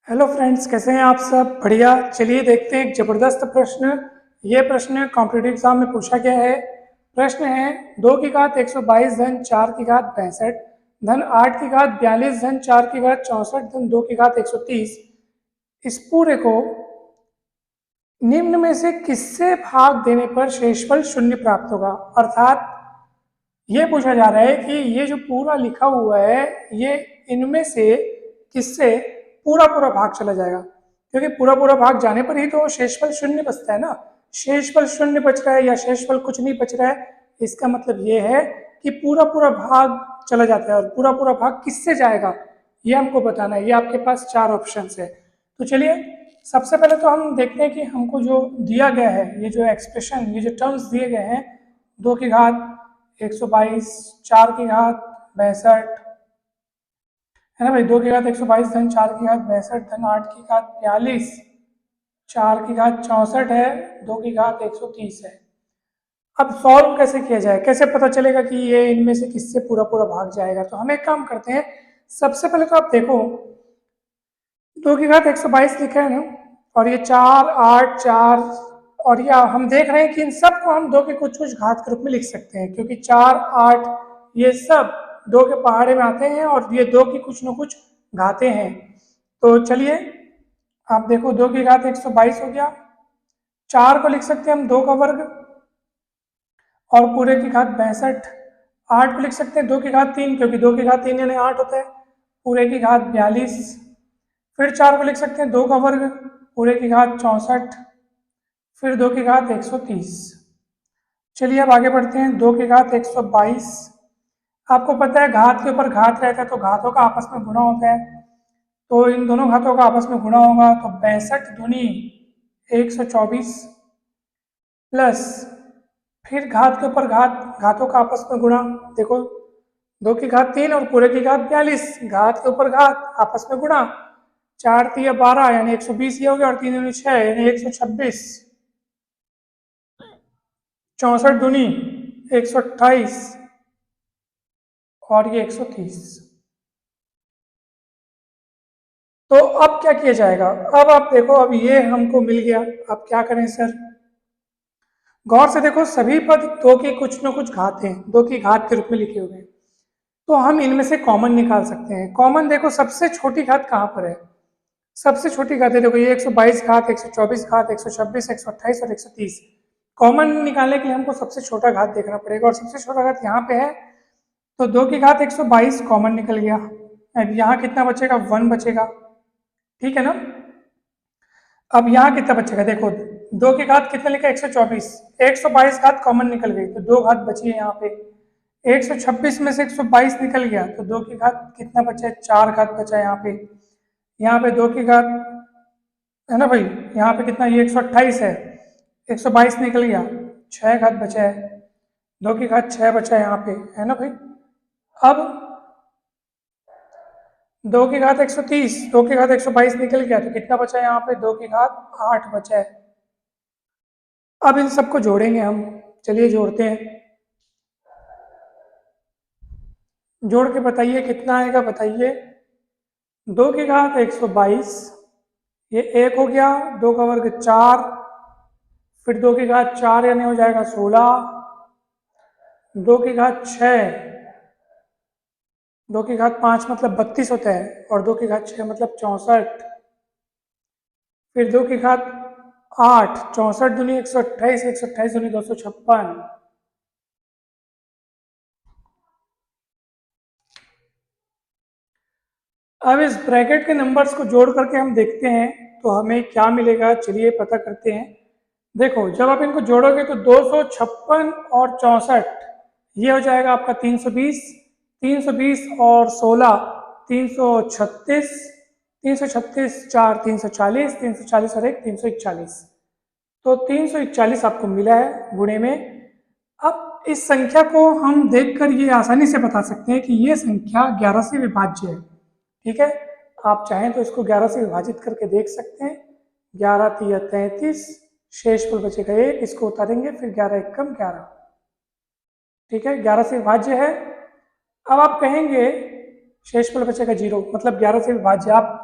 Hello friends, कैसे हैं आप सब? बढ़िया। चलिए देखते हैं एक ज़बरदस्त प्रश्न। ये प्रश्न कॉम्पिटिटिव एग्जाम में पूछा गया है। प्रश्न है 2 की घात 122 धन 4 की घात 62 धन 8 की घात 42 धन 4 की घात 64 धन 2 की घात 130। इस पूरे को निम्न में से किससे भाग देने पर शेषफल शून्य प्राप्त होगा। अर्थात ये पूछा जा रहा है कि ये जो पूरा लिखा हुआ है ये इनमें से किससे पूरा पूरा भाग चला जाएगा, क्योंकि पूरा पूरा भाग जाने पर ही तो शेषफल शून्य बचता है ना। शेषफल शून्य बच रहा है या शेषफल कुछ नहीं बच रहा है, इसका मतलब ये है कि पूरा पूरा भाग चला जाता है। और पूरा पूरा भाग किससे जाएगा ये हमको बताना है। ये आपके पास 4 ऑप्शन है। तो चलिए सबसे पहले तो हम देखते हैं कि हमको जो दिया गया है, ये जो एक्सप्रेशन, ये जो टर्म्स दिए गए हैं, 2 की घात 122, 4 की घात 62 है ना भाई, 2 की घात 122 धन 4 की घात 62 धन 8 की घात 42, 4 की घात 64 है, 2 की घात 130 है। अब सॉल्व कैसे किया जाए, कैसे पता चलेगा कि ये इनमें से किससे पूरा पूरा भाग जाएगा। तो हम एक काम करते हैं, सबसे पहले तो आप देखो 2 की घात 122 लिखा है ना, और ये 4 8 4, और ये हम देख रहे हैं कि इन सब को हम 2 के कुछ कुछ घात के रूप में लिख सकते हैं, क्योंकि 4 8 ये सब 2 के पहाड़े में आते हैं और ये 2 की कुछ न कुछ घाते हैं। तो चलिए आप देखो 2 की घात 122 हो गया, 4 को लिख सकते हैं हम 2 का वर्ग, और पूरे की घात 62। 8 को लिख सकते हैं 2 की घात 3, क्योंकि 2 की घात 3 यानी 8 होता है, पूरे की घात 42। फिर 4 को लिख सकते हैं 2 का वर्ग, पूरे की घात 64, फिर 2 की घात 130। चलिए अब आगे बढ़ते हैं, 2 की घात 122। आपको पता है घात के ऊपर घात रहता है तो घातों का आपस में गुणा होता है। तो इन दोनों घातों का आपस में गुणा होगा तो 62 दूनी 124 प्लस, फिर घात के ऊपर घात, घातों का आपस में गुणा। देखो 2 की घात 3 और पूरे की घात 42, घात के ऊपर घात आपस में गुणा। 4 3 12 यानी 120 ये हो गया, और 3 दूनी 6 यानी 126, 64 दूनी 128 और ये 130। तो अब क्या किया जाएगा, अब आप देखो, अब ये हमको मिल गया। अब क्या करें सर? गौर से देखो सभी पद 2 के कुछ न कुछ घात हैं, 2 की घात के रूप में लिखे हुए हैं। तो हम इनमें से कॉमन निकाल सकते हैं। कॉमन देखो सबसे छोटी घात कहाँ पर है, सबसे छोटी घात है देखो ये 122 घात 124 घात 126 128 और 130। कॉमन निकालने के लिए हमको सबसे छोटा घात देखना पड़ेगा, और सबसे छोटा घात यहाँ पे है। तो 2 की घात 122 कॉमन निकल गया। अब यहाँ कितना बचेगा? 1 बचेगा, ठीक है ना। अब यहाँ कितना बचेगा देखो, 2 की घात कितना लिखा? 124, 122 घात कॉमन निकल गई तो 2 घात बची है यहाँ पे। 126 में से 122 निकल गया तो 2 की घात कितना बचा है? 4 घात बचा है यहाँ पे। यहाँ पे 2 की घात है ना भाई, यहाँ पे कितना? ये 128 है, 122 निकल गया, 6 घात बचा है, 2 की घात 6 बचा है यहाँ पे, है ना भाई। अब 2 की घात 130, 2 की घात 122 निकल गया तो कितना बचा है यहाँ पे? 2 की घात 8 बचा है। अब इन सबको जोड़ेंगे हम, चलिए जोड़ते हैं। जोड़ के बताइए कितना आएगा, बताइए। 2 की घात 122, ये 1 हो गया, 2 का वर्ग 4, फिर 2 की घात 4 यानी हो जाएगा 16, 2 की घात 6, 2 की घात 5 मतलब 32 होता है, और 2 की घात 6 मतलब 64, फिर 2 की घात 8, 64 दूनी 128, 128 दूनी 256। अब इस ब्रैकेट के नंबर्स को जोड़ करके हम देखते हैं तो हमें क्या मिलेगा, चलिए पता करते हैं। देखो जब आप इनको जोड़ोगे तो 256 और 64 ये हो जाएगा आपका 320, 320 और 16 336, 336 4 340, 340 और 1 341। तो 341 आपको मिला है गुणे में। अब इस संख्या को हम देखकर ये आसानी से बता सकते हैं कि ये संख्या 11 से विभाज्य है, ठीक है। आप चाहें तो इसको 11 से विभाजित करके देख सकते हैं। 11 तिया 33, शेष पर बचेगा 1, इसको उतारेंगे, फिर 11 एकम 11, ठीक है, 11 से विभाज्य है। अब आप कहेंगे शेष पर बचेगा 0, मतलब 11 से विभाज्य। आप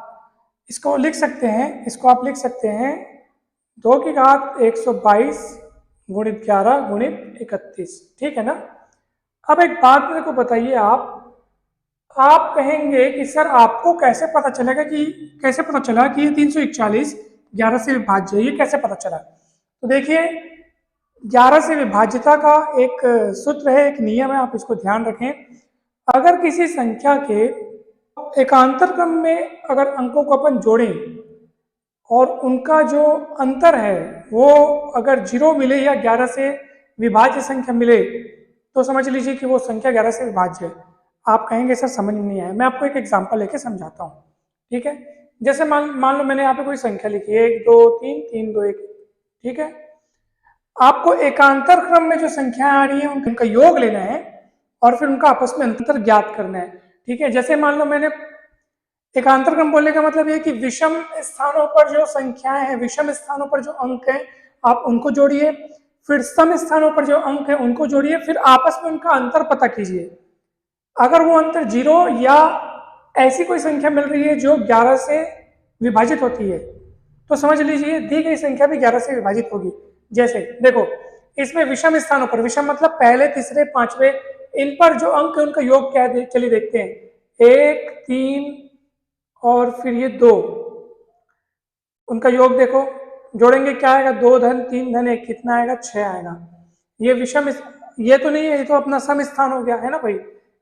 इसको लिख सकते हैं, इसको आप लिख सकते हैं 2 की घात 122 गुणित 11 गुणित 31, ठीक है ना। अब एक बात मेरे को बताइए, आप कहेंगे कि सर आपको कैसे पता चलेगा कि कैसे पता चला कि ये 341 11 से विभाज्य है, ये कैसे पता चला? तो देखिए 11 से विभाज्यता का एक सूत्र है, एक नियम है, आप इसको ध्यान रखें। अगर किसी संख्या के एकांतर क्रम में अगर अंकों को अपन जोड़ें और उनका जो अंतर है वो अगर 0 मिले या 11 से विभाज्य संख्या मिले तो समझ लीजिए कि वो संख्या 11 से विभाज्य है। आप कहेंगे सर समझ में नहीं आया, मैं आपको एक एग्जांपल लेके समझाता हूँ, ठीक है। जैसे मान लो मैंने यहाँ पे कोई संख्या लिखी है 1 2 3 3 2 1, ठीक है। आपको एकांतर क्रम में जो संख्याएं आ रही है उनका योग लेना है और फिर उनका आपस में अंतर ज्ञात करना है, ठीक है। जैसे मान लो मैंने एकांतर क्रम बोलने का मतलब ये कि विषम स्थानों पर जो संख्याएं हैं, विषम स्थानों पर जो अंक हैं, आप उनको जोड़िए, फिर सम स्थानों पर जो अंक हैं उनको जोड़िए, फिर आपस में उनका अंतर पता कीजिए। अगर वो अंतर 0 या ऐसी कोई संख्या मिल रही है जो 11 से विभाजित होती है तो समझ लीजिए दी गई संख्या भी 11 से विभाजित होगी। जैसे देखो इसमें विषम स्थानों पर, विषम मतलब पहले तीसरे पांचवे, इन पर जो अंक है उनका योग क्या है चलिए देखते हैं। 1 3 और फिर ये 2, उनका योग देखो, जोड़ेंगे क्या आएगा, 2 धन 3 धन 1 कितना आएगा, 6 आएगा। ये विषम, ये तो नहीं है, ये तो अपना सम स्थान हो गया है ना भाई।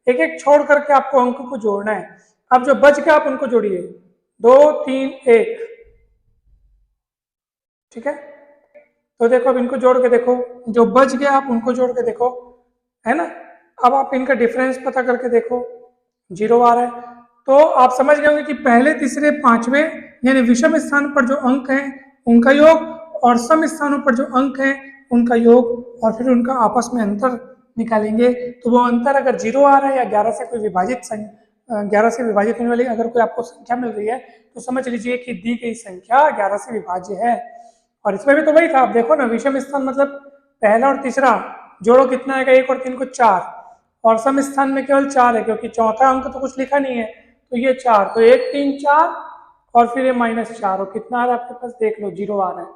एक एक छोड़ करके आपको अंक को जोड़ना है। अब जो बच गया आप उनको जोड़िए, 2 3 1, ठीक है। तो देखो अब इनको जोड़ के देखो, जो बच गया आप उनको जोड़ के देखो, है ना। अब आप इनका डिफरेंस पता करके देखो, 0 आ रहा है। तो आप समझ गए होंगे कि पहले तीसरे पांचवे यानी विषम स्थान पर जो अंक हैं उनका योग और सम स्थानों पर जो अंक हैं उनका योग और फिर उनका आपस में अंतर निकालेंगे। तो वो अंतर अगर 0 आ रहा है या 11 से कोई विभाजित 11 से विभाजित होने वाली अगर कोई आपको संख्या मिल रही है तो समझ लीजिए कि दी गई संख्या 11 से विभाज्य है। और इसमें भी तो वही था, आप देखो ना, विषम स्थान मतलब पहला और तीसरा जोड़ो कितना आएगा, 1 और 3 को 4, और सम स्थान में केवल 4 है क्योंकि चौथा अंक तो कुछ लिखा नहीं है, तो ये 4, तो 1 3 4 और फिर ये -4, और कितना आ रहा है आपके पास देख लो, 0 आ रहा है।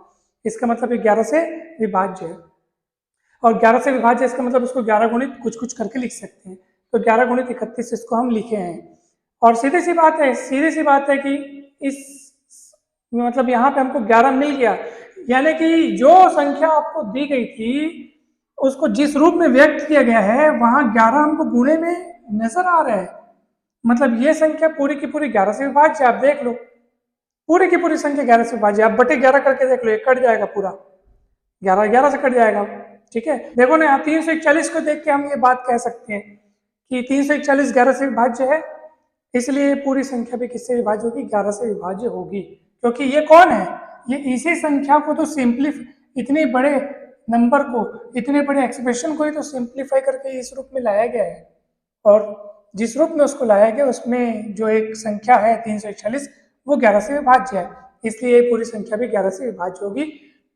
इसका मतलब ये 11 से विभाज्य है, और 11 से विभाज्य इसका मतलब उसको 11 गुणित कुछ कुछ करके लिख सकते हैं। तो 11 गुणित 31 इसको हम लिखे हैं। और सीधी सी बात है कि इस मतलब यहाँ पे हमको 11 मिल गया, यानी कि जो संख्या आपको दी गई थी उसको जिस रूप में व्यक्त किया गया है वहां 11 हमको गुणे में नजर आ रहा है। मतलब ये संख्या पूरी की पूरी 11 से विभाज्य, आप देख लो पूरी की पूरी संख्या 11 से विभाज्य। आप बटे 11 करके देख लो, ये कट जाएगा पूरा, 11 11 से कट जाएगा, ठीक है। देखो ना यहाँ 341 को देख के हम ये बात कह सकते हैं कि 341 11 से विभाज्य है, इसलिए पूरी संख्या भी किससे विभाज्य होगी, 11 से विभाज्य होगी। क्योंकि ये कौन है, ये इसी संख्या को तो इतने बड़े नंबर को, इतने बड़े एक्सप्रेशन को ही तो सिंप्लीफाई करके इस रूप में लाया गया है, और जिस रूप में उसको लाया गया उसमें जो एक संख्या है 341 वो 11 से विभाज्य है, इसलिए पूरी संख्या भी 11 से विभाज्य होगी।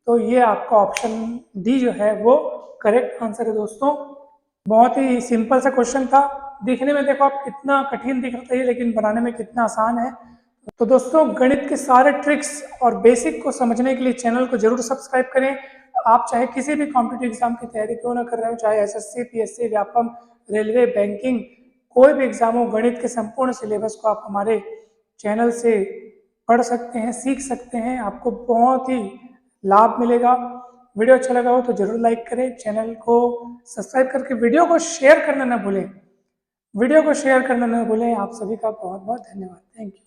तो ये आपका ऑप्शन डी जो है वो करेक्ट आंसर है दोस्तों। बहुत ही सिंपल सा क्वेश्चन था, दिखने में देखो आप कितना कठिन दिख रहा है लेकिन बनाने में कितना आसान है। तो दोस्तों गणित के सारे ट्रिक्स और बेसिक को समझने के लिए चैनल को जरूर सब्सक्राइब करें। आप चाहे किसी भी कॉम्पिटिटिव एग्जाम की तैयारी क्यों ना कर रहे हो, चाहे SSC PSC Vyapam railway banking कोई भी एग्जाम हो, गणित के संपूर्ण सिलेबस को आप हमारे चैनल से पढ़ सकते हैं, सीख सकते हैं, आपको बहुत ही लाभ मिलेगा। वीडियो अच्छा लगा हो तो जरूर लाइक करें, चैनल को सब्सक्राइब करके वीडियो को शेयर करना ना भूलें, वीडियो को शेयर करना ना भूलें। आप सभी का बहुत बहुत धन्यवाद, थैंक यू।